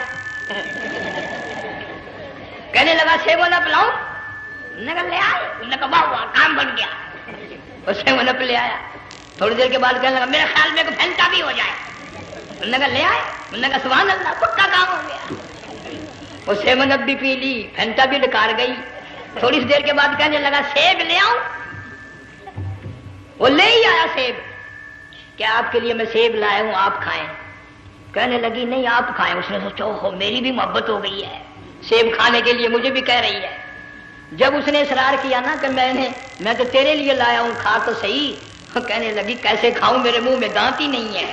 کہنے لگا سیب نہ پلاؤں، نے کہا لے آئے، نے کہا واہ واہ کام بن گیا، اس سے وہ لے آیا۔ تھوڑی دیر کے بعد کہنے لگا میرے خیال میں کوئی پھینٹا بھی ہو جائے، نے کہا لے آئے، نے کہا سبحان اللہ پکا کام ہو گیا۔ وہ سیونت بھی پی لی، پھینٹا بھی ڈکار گئی۔ تھوڑی سی دیر کے بعد کہنے لگا سیب لے آؤں، وہ لے ہی آیا سیب۔ کیا آپ کے لیے میں سیب لایا ہوں آپ کھائیں؟ کہنے لگی نہیں آپ کھائیں۔ اس نے سوچا ہو میری بھی محبت ہو گئی ہے، سیب کھانے کے لیے مجھے بھی کہہ رہی ہے۔ جب اس نے اصرار کیا نا کہ میں تو تیرے لیے لایا ہوں، کھا تو صحیح، کہنے لگی کیسے کھاؤں، میرے منہ میں دانت ہی نہیں ہے۔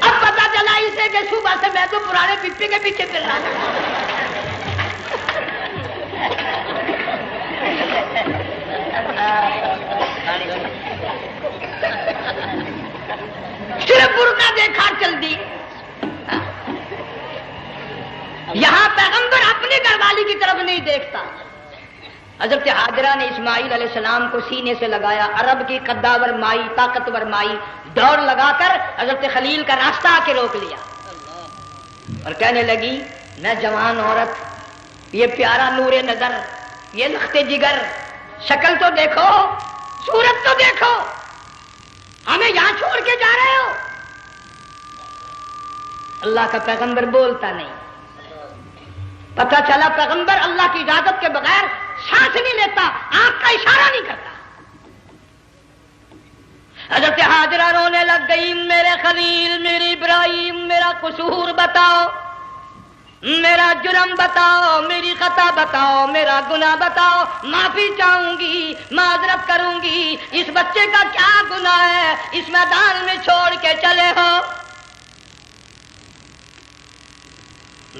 اب پتا چلا اسے کہ صبح سے میں تو پرانے پپی کے پیچھے پھر رہا تھا۔ صرف برقع دیکھا چل دی۔ یہاں پیغمبر اپنی گھر والی کی طرف نہیں دیکھتا۔ حضرت ہاجرہ نے اسماعیل علیہ السلام کو سینے سے لگایا، عرب کی قداور مائی، طاقتور مائی، دوڑ لگا کر حضرت خلیل کا راستہ آ کے روک لیا اور کہنے لگی میں جوان عورت، یہ پیارا نور نظر، یہ لخت جگر، شکل تو دیکھو، صورت تو دیکھو، ہمیں یہاں چھوڑ کے جا رہے ہو؟ اللہ کا پیغمبر بولتا نہیں۔ پتہ چلا پیغمبر اللہ کی اجازت کے بغیر سانس نہیں لیتا، آنکھ کا اشارہ نہیں کرتا۔ حضرت ہاجرہ رونے لگ گئی، میرے خلیل، میرے ابراہیم، میرا قصور بتاؤ، میرا جرم بتاؤ، میری خطا بتاؤ، میرا گناہ بتاؤ، معافی چاہوں گی، معذرت کروں گی، اس بچے کا کیا گناہ ہے اس میدان میں چھوڑ کے چلے ہو؟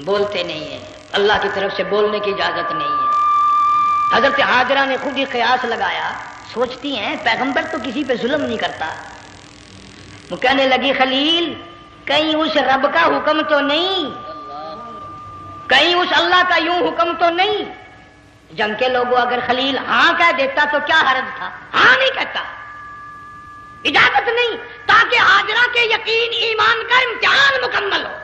بولتے نہیں ہیں، اللہ کی طرف سے بولنے کی اجازت نہیں ہے۔ حضرت ہاجرہ نے خود ہی قیاس لگایا، سوچتی ہیں پیغمبر تو کسی پہ ظلم نہیں کرتا۔ وہ کہنے لگی خلیل کہیں اس رب کا حکم تو نہیں، کہیں اس اللہ کا یوں حکم تو نہیں؟ جنگ کے لوگوں اگر خلیل ہاں کہہ دیتا تو کیا حرج تھا؟ ہاں نہیں کہتا، اجازت نہیں، تاکہ ہاجرہ کے یقین ایمان کا امتحان مکمل ہو۔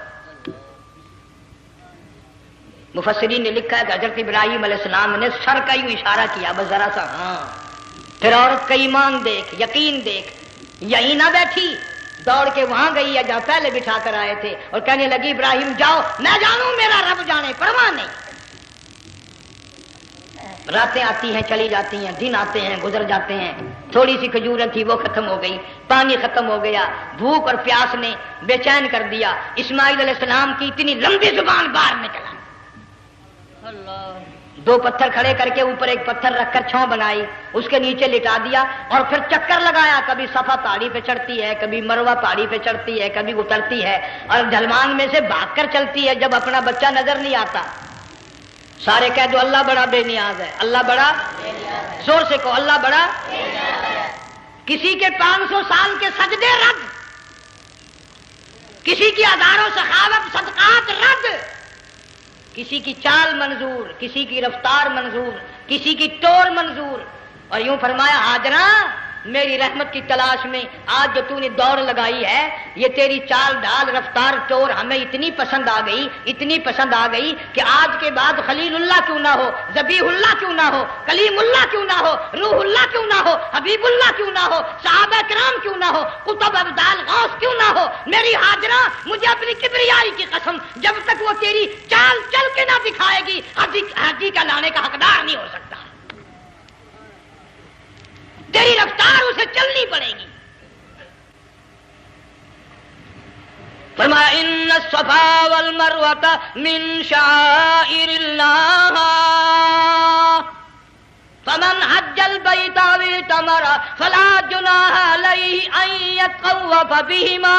مفسرین نے لکھا ہے کہ حضرت ابراہیم علیہ السلام نے سر کا یوں اشارہ کیا، بس ذرا سا ہاں، پھر عورت کا ایمان دیکھ، یقین دیکھ، یہیں نہ بیٹھی، دوڑ کے وہاں گئی ہے جہاں پہلے بٹھا کر آئے تھے، اور کہنے لگی ابراہیم جاؤ، میں جانوں میرا رب جانے، پرواہ نہیں۔ راتیں آتی ہیں چلی جاتی ہیں، دن آتے ہیں گزر جاتے ہیں، تھوڑی سی کھجوریں تھی وہ ختم ہو گئی، پانی ختم ہو گیا، بھوک اور پیاس نے بے چین کر دیا۔ اسماعیل علیہ السلام کی اتنی لمبی زبان باہر نکلا، دو پتھر کھڑے کر کے اوپر ایک پتھر رکھ کر چھاؤں بنائی، اس کے نیچے لٹا دیا، اور پھر چکر لگایا، کبھی صفا پہاڑی پہ چڑھتی ہے، کبھی مروہ پہاڑی پہ چڑھتی ہے، کبھی اترتی ہے، اور ڈھلوان میں سے بھاگ کر چلتی ہے جب اپنا بچہ نظر نہیں آتا۔ سارے کہہ دو اللہ بڑا بے نیاز ہے، اللہ بڑا، زور سے کہو اللہ بڑا۔ کسی کے 500 سال کے سجدے رد، کسی کی ہزاروں سخاوت صدقات رد، کسی کی چال منظور، کسی کی رفتار منظور، کسی کی ٹور منظور، اور یوں فرمایا ہاجرہ میری رحمت کی تلاش میں آج جو تو نے دوڑ لگائی ہے، یہ تیری چال ڈال رفتار ٹور ہمیں اتنی پسند آ گئی، اتنی پسند آ گئی کہ آج کے بعد خلیل اللہ کیوں نہ ہو، ذبیح اللہ کیوں نہ ہو، کلیم اللہ کیوں نہ ہو، روح اللہ کیوں نہ ہو، حبیب اللہ کیوں نہ ہو، صحابہ کرام کیوں نہ ہو، قطب ابدال غوث کیوں نہ ہو، میری ہاجرہ مجھے اپنی کبریائی کی قسم جب تک وہ تیری چال چل کے نہ دکھائے گی حاجی کا لانے کا حقدار نہیں ہو سکتا، تیری رفتار اسے چلنی پڑے گی۔ فرمایا ان الصفا والمروۃ من شعائر اللہ فمن حج البیت او اعتمر فلا جناح علیہ ان یطوف بہما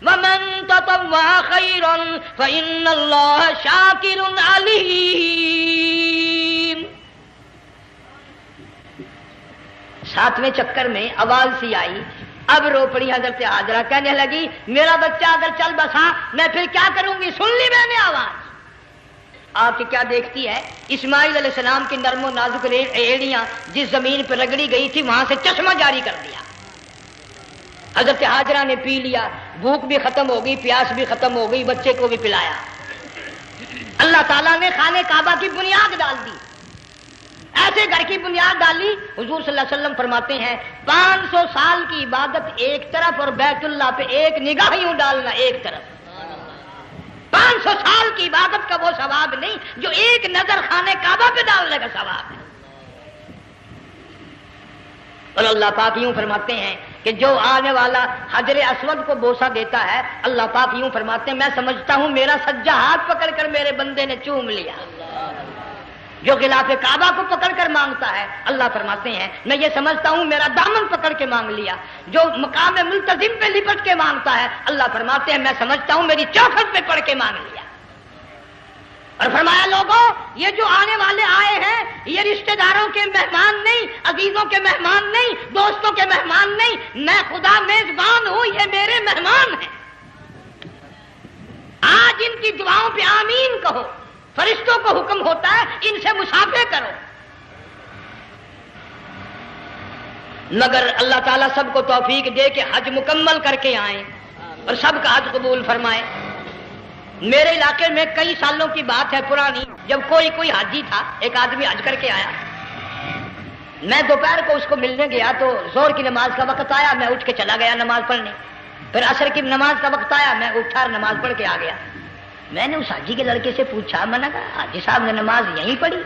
ومن تطوع خیرا فإن اللہ شاکر علیم۔ 7ویں چکر میں آواز سی آئی، اب رو پڑی حضرت ہاجرہ، کہنے لگی میرا بچہ اگر چل بسا میں پھر کیا کروں گی، سن لی میں نے آواز۔ آپ کی کیا دیکھتی ہے، اسماعیل علیہ السلام کی نرم و نازک ایڑیاں جس زمین پہ رگڑی گئی تھی وہاں سے چشمہ جاری کر دیا، حضرت ہاجرہ نے پی لیا، بھوک بھی ختم ہو گئی، پیاس بھی ختم ہو گئی، بچے کو بھی پلایا۔ اللہ تعالیٰ نے خانہ کعبہ کی بنیاد ڈال دی، ایسے گھر کی بنیاد ڈالی، حضور صلی اللہ علیہ وسلم فرماتے ہیں 500 سال کی عبادت ایک طرف اور بیت اللہ پہ ایک نگاہ یوں ڈالنا ایک طرف، 500 سال کی عبادت کا وہ ثواب نہیں جو ایک نظر خانہ کعبہ پہ ڈالنے کا ثواب ہے۔ اور اللہ پاک یوں فرماتے ہیں کہ جو آنے والا حجر اسود کو بوسہ دیتا ہے، اللہ پاک یوں فرماتے ہیں میں سمجھتا ہوں میرا سجا ہاتھ پکڑ کر میرے بندے نے چوم لیا۔ جو غلاف کعبہ کو پکڑ کر مانگتا ہے، اللہ فرماتے ہیں میں یہ سمجھتا ہوں میرا دامن پکڑ کے مانگ لیا۔ جو مقام ملتزم پہ لپٹ کے مانگتا ہے، اللہ فرماتے ہیں میں سمجھتا ہوں میری چوکھٹ پہ پڑ کے مانگ لیا۔ اور فرمایا لوگوں یہ جو آنے والے آئے ہیں یہ رشتہ داروں کے مہمان نہیں، عزیزوں کے مہمان نہیں، دوستوں کے مہمان نہیں، میں خدا میزبان ہوں، یہ میرے مہمان ہیں۔ آج ان کی دعاؤں پہ آمین کہو، فرشتوں کو حکم ہوتا ہے ان سے مصافحہ کرو، مگر اللہ تعالیٰ سب کو توفیق دے کہ حج مکمل کر کے آئیں اور سب کا حج قبول فرمائے۔ میرے علاقے میں کئی سالوں کی بات ہے پرانی، جب کوئی حاجی تھا، ایک آدمی حج کر کے آیا، میں دوپہر کو اس کو ملنے گیا تو ظہر کی نماز کا وقت آیا، میں اٹھ کے چلا گیا نماز پڑھنے، پھر عصر کی نماز کا وقت آیا، میں اٹھا اور نماز پڑھ کے آ گیا۔ میں نے اس حاجی کے لڑکے سے پوچھا، میں نے کہا حاجی صاحب نے نماز یہیں پڑھی؟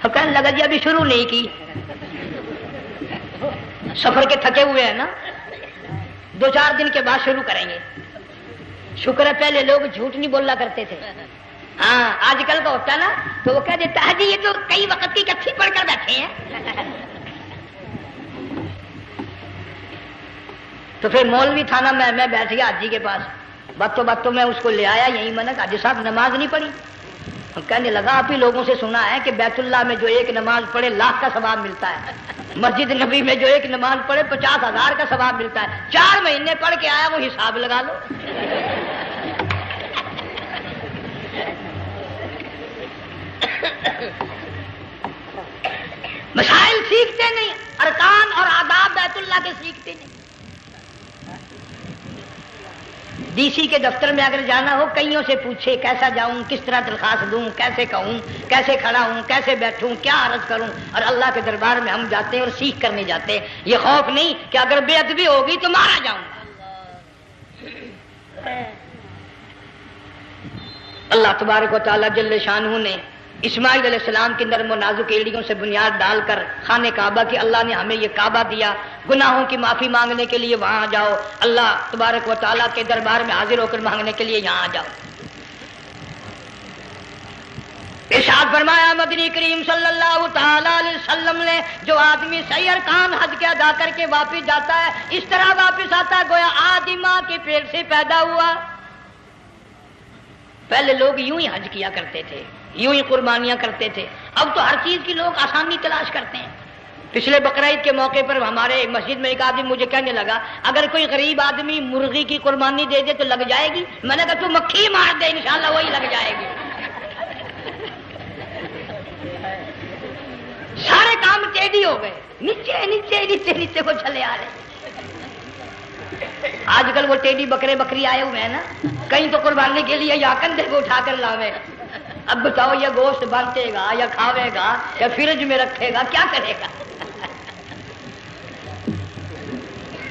تو کہنے لگا جی ابھی شروع نہیں کی، سفر کے تھکے ہوئے ہیں نا، 2-4 دن کے بعد شروع کریں گے۔ شکر ہے پہلے لوگ جھوٹ نہیں بولا کرتے تھے، ہاں آج کل کا ہوتا ہے نا تو وہ کہہ دیتا ہے جی یہ تو کئی وقت کی کچھی پڑھ کر بیٹھے ہیں۔ تو پھر مولوی تھا نا، میں بیٹھ گیا حاجی کے پاس، باتوں میں اس کو لے آیا، یہی میں نے کہا حاجی صاحب نماز نہیں پڑھی؟ کہنے لگا آپ ہی لوگوں سے سنا ہے کہ بیت اللہ میں جو ایک نماز پڑھے 1,00,000 کا ثواب ملتا ہے، مسجد نبی میں جو ایک نماز پڑھے 50,000 کا ثواب ملتا ہے، 4 مہینے پڑھ کے آیا، وہ حساب لگا لو۔ مسائل سیکھتے نہیں، ارکان اور آداب بیت اللہ کے سیکھتے نہیں۔ ڈی سی کے دفتر میں اگر جانا ہو کئیوں سے پوچھے کیسا جاؤں، کس طرح درخواست دوں، کیسے کہوں، کیسے کھڑا ہوں، کیسے بیٹھوں، کیا عرض کروں، اور اللہ کے دربار میں ہم جاتے ہیں اور سیکھ کرنے جاتے ہیں۔ یہ خوف نہیں کہ اگر بے ادبی ہوگی تو مارا جاؤں گا۔ اللہ تبارک و تعالیٰ جل شانہ نے اسماعیل علیہ السلام کی نرم و نازک ایڑیوں سے بنیاد ڈال کر خانے کعبہ کی، اللہ نے ہمیں یہ کعبہ دیا، گناہوں کی معافی مانگنے کے لیے وہاں جاؤ، اللہ تبارک و تعالیٰ کے دربار میں حاضر ہو کر مانگنے کے لیے یہاں جاؤ۔ ارشاد فرمایا مدنی کریم صلی اللہ تعالی علیہ وسلم نے، جو آدمی صحیح ارکان حج کے ادا کر کے واپس جاتا ہے اس طرح واپس آتا ہے گویا آدھی ماں کے پیٹ سے پیدا ہوا۔ پہلے لوگ یوں ہی حج کیا کرتے تھے، یوں ہی قربانیاں کرتے تھے، اب تو ہر چیز کی لوگ آسانی تلاش کرتے ہیں۔ پچھلے بقرعید کے موقع پر ہمارے مسجد میں ایک آدمی مجھے کہنے لگا اگر کوئی غریب آدمی مرغی کی قربانی دے دے تو لگ جائے گی؟ میں نے کہا تو مکھی مار دے انشاءاللہ وہی لگ جائے گی۔ سارے کام ٹیڑھی ہو گئے، نیچے نیچے نیچے نیچے کو چلے آ رہے۔ آج کل وہ ٹیڑھی بکرے بکری آئے ہوئے ہیں نا، کہیں تو قربانی کے لیے یا کندھے کو اٹھا کر لاوے۔ اب بتاؤ یہ گوشت بانٹے گا یا کھاوے گا یا فریج میں رکھے گا، کیا کرے گا؟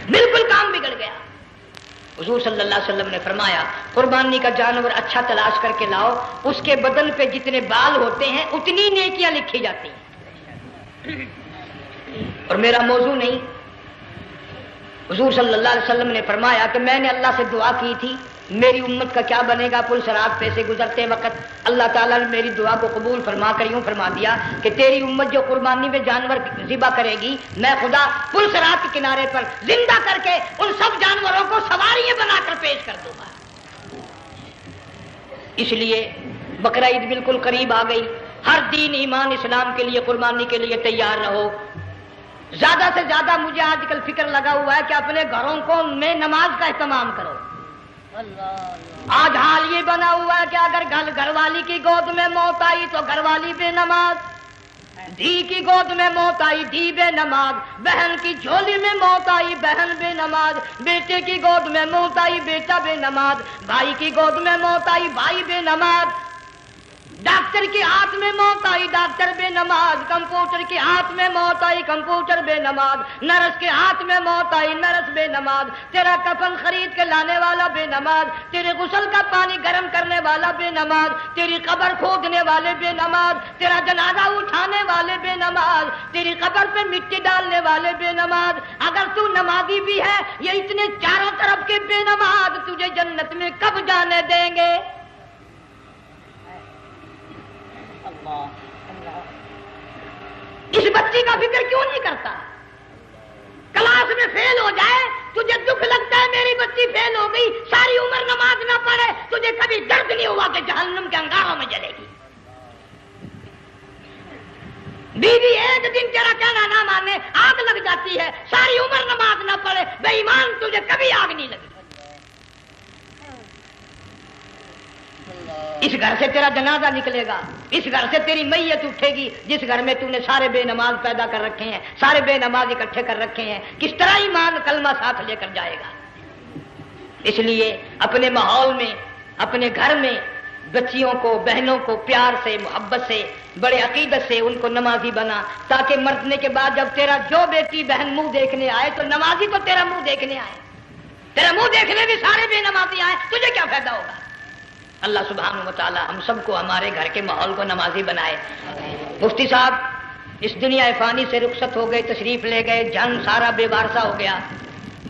بالکل کام بگڑ گیا۔ حضور صلی اللہ علیہ وسلم نے فرمایا قربانی کا جانور اچھا تلاش کر کے لاؤ، اس کے بدن پہ جتنے بال ہوتے ہیں اتنی نیکیاں لکھی جاتی ہیں۔ اور میرا موضوع نہیں، حضور صلی اللہ علیہ وسلم نے فرمایا کہ میں نے اللہ سے دعا کی تھی میری امت کا کیا بنے گا۔ پل صراط پہ سے گزرتے وقت اللہ تعالیٰ نے میری دعا کو قبول فرما کر یوں فرما دیا کہ تیری امت جو قربانی میں جانور ذبح کرے گی میں خدا پل صراط کے کنارے پر زندہ کر کے ان سب جانوروں کو سواریاں بنا کر پیش کر دوں گا۔ اس لیے بقرعید بالکل قریب آ گئی۔ ہر دین ایمان اسلام کے لیے قربانی کے لیے تیار رہو۔ زیادہ سے زیادہ مجھے آج کل فکر لگا ہوا ہے کہ اپنے گھروں کو میں نماز کا اہتمام کرو۔ آج حال یہ بنا ہوا ہے کہ اگر گھر والی کی گود میں موت آئی تو گھر والی بے نماز، دھی کی گود میں موت آئی دھی بے نماز، بہن کی جھولی میں موت آئی بہن بے نماز، بیٹے کی گود میں موت آئی بیٹا بے نماز، بھائی کی گود میں موت آئی بھائی بے نماز، ڈاکٹر کے ہاتھ میں موت آئی ڈاکٹر بے نماز، کمپیوٹر کے ہاتھ میں موت آئی کمپیوٹر بے نماز، نرس کے ہاتھ میں موت آئی نرس بے نماز، تیرا کفن خرید کے لانے والا بے نماز، تیرے غسل کا پانی گرم کرنے والا بے نماز، تیری قبر کھودنے والے بے نماز، تیرا جنازہ اٹھانے والے بے نماز، تیری قبر پہ مٹی ڈالنے والے بے نماز۔ اگر تو نمازی بھی ہے یہ اتنے چاروں طرف کے بے نماز تجھے جنت میں کب جانے دیں گے؟ اس بچی کا فکر کیوں نہیں کرتا؟ کلاس میں فیل ہو جائے تجھے دکھ لگتا ہے میری بچی فیل ہو گئی، ساری عمر نماز نہ پڑھے تجھے کبھی درد نہیں ہوا کہ جہنم کے انگاروں میں جلے گی۔ بیوی ایک دن تیرا کہنا نہ مانے آگ لگ جاتی ہے، ساری عمر نماز نہ پڑھے بے ایمان تجھے کبھی آگ نہیں لگی۔ اس گھر سے تیرا جنازہ نکلے گا، اس گھر سے تیری میت اٹھے گی جس گھر میں تو نے سارے بے نماز پیدا کر رکھے ہیں، سارے بے نماز اکٹھے کر رکھے ہیں، کس طرح ایمان کلمہ ساتھ لے کر جائے گا؟ اس لیے اپنے ماحول میں اپنے گھر میں بچیوں کو بہنوں کو پیار سے محبت سے بڑے عقیدت سے ان کو نمازی بنا، تاکہ مرنے کے بعد جب تیرا جو بیٹی بہن منہ دیکھنے آئے تو نمازی تو تیرا منہ دیکھنے آئے، تیرا منہ دیکھنے بھی سارے بے نمازی آئے، تجھے کیا فائدہ ہوگا؟ اللہ سبحانہ و تعالی ہم سب کو ہمارے گھر کے ماحول کو نمازی بنائے۔ مفتی صاحب اس دنیا فانی سے رخصت ہو گئے، تشریف لے گئے، جان سارا بے وارثہ ہو گیا۔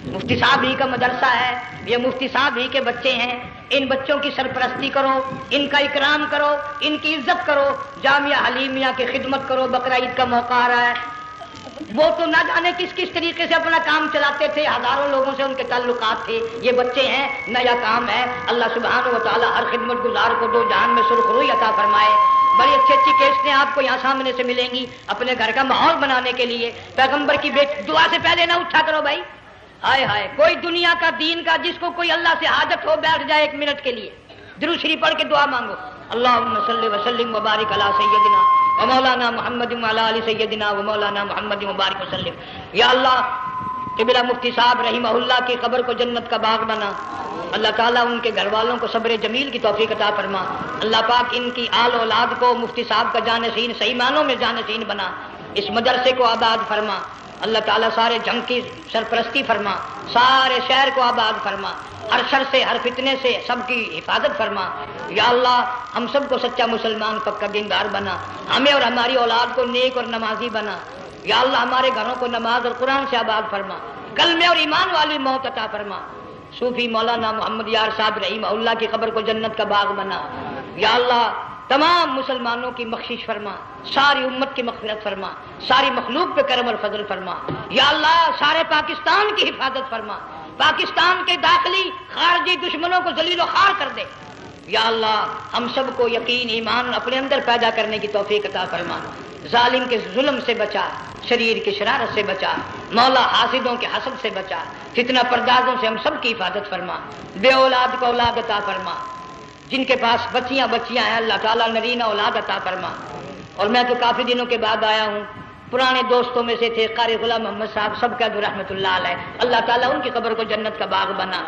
مفتی صاحب ہی کا مدرسہ ہے، یہ مفتی صاحب ہی کے بچے ہیں، ان بچوں کی سرپرستی کرو، ان کا اکرام کرو، ان کی عزت کرو، جامعہ حلیمیہ کی خدمت کرو۔ بقرعید کا موقع آ رہا ہے، وہ تو نہ جانے کس کس طریقے سے اپنا کام چلاتے تھے، ہزاروں لوگوں سے ان کے تعلقات تھے، یہ بچے ہیں نیا کام ہے۔ اللہ سبحانہ و تعالی ہر خدمت گزار کو دو جہان میں سرخ روئی عطا فرمائے۔ بڑی اچھی اچھی کیسٹیں آپ کو یہاں سامنے سے ملیں گی اپنے گھر کا ماحول بنانے کے لیے۔ پیغمبر کی دعا سے پہلے نہ اٹھا کرو بھائی، ہائے ہائے کوئی دنیا کا دین کا جس کو کوئی اللہ سے حاجت ہو بیٹھ جائے ایک منٹ کے لیے درود شریف پڑھ کے دعا مانگو۔ اللہم صلی وسلم وبارک علی سیدنا و مولانا محمد وعلی آل سیدنا و مولانا محمد وبارک وسلم۔ یا اللہ قبلہ مفتی صاحب رحمہ اللہ کی قبر کو جنت کا باغ بنا، اللہ تعالیٰ ان کے گھر والوں کو صبر جمیل کی توفیق عطا فرما، اللہ پاک ان کی آل اولاد کو مفتی صاحب کا جانشین صحیح معنوں میں جانشین بنا، اس مدرسے کو آباد فرما، اللہ تعالیٰ سارے جنگ کی سرپرستی فرما، سارے شہر کو آباد فرما، ہر شر سے ہر فتنے سے سب کی حفاظت فرما، یا اللہ ہم سب کو سچا مسلمان پکا دیندار بنا، ہمیں اور ہماری اولاد کو نیک اور نمازی بنا، یا اللہ ہمارے گھروں کو نماز اور قرآن سے آباد فرما، کلمے اور ایمان والی موت عطا فرما، صوفی مولانا محمد یار صاحب رحمہ اللہ کی قبر کو جنت کا باغ بنا، یا اللہ تمام مسلمانوں کی بخشش فرما، ساری امت کی مغفرت فرما، ساری مخلوق پہ کرم اور فضل فرما، یا اللہ سارے پاکستان کی حفاظت فرما، پاکستان کے داخلی خارجی دشمنوں کو ذلیل و خوار کر دے، یا اللہ ہم سب کو یقین ایمان اپنے اندر پیدا کرنے کی توفیق عطا فرما، ظالم کے ظلم سے بچا، شریر کی شرارت سے بچا، مولا حاسدوں کے حسد سے بچا، فتنہ پردازوں سے ہم سب کی حفاظت فرما، بے اولاد کو اولاد عطا فرما، جن کے پاس بچیاں ہیں اللہ تعالیٰ نرینہ اولاد عطا فرما۔ اور میں تو کافی دنوں کے بعد آیا ہوں، پرانے دوستوں میں سے تھے قاری غلام محمد صاحب، سب کا رحمۃ اللہ علیہ، اللہ تعالیٰ ان کی قبر کو جنت کا باغ بنا،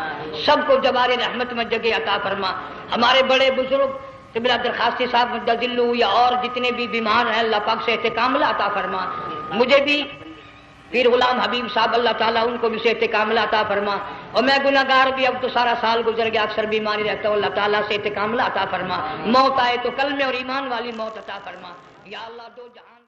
سب کو جوار رحمت میں جگہ عطا فرما، ہمارے بڑے بزرگ قبلہ درخواستی صاحب مدذلو یا اور جتنے بھی بیمار ہیں اللہ پاک سے صحت کاملہ عطا فرما، مجھے بھی پیر غلام حبیب صاحب اللہ تعالیٰ ان کو بھی صحت کاملہ عطا فرما، اور میں گناہ گار بھی اب تو سارا سال گزر گیا، اکثر بیماری رہتا ہوں، اللہ تعالیٰ صحت کاملہ عطا فرما، موت آئے تو کلمے اور ایمان والی موت عطا فرما، یا اللہ دو جہان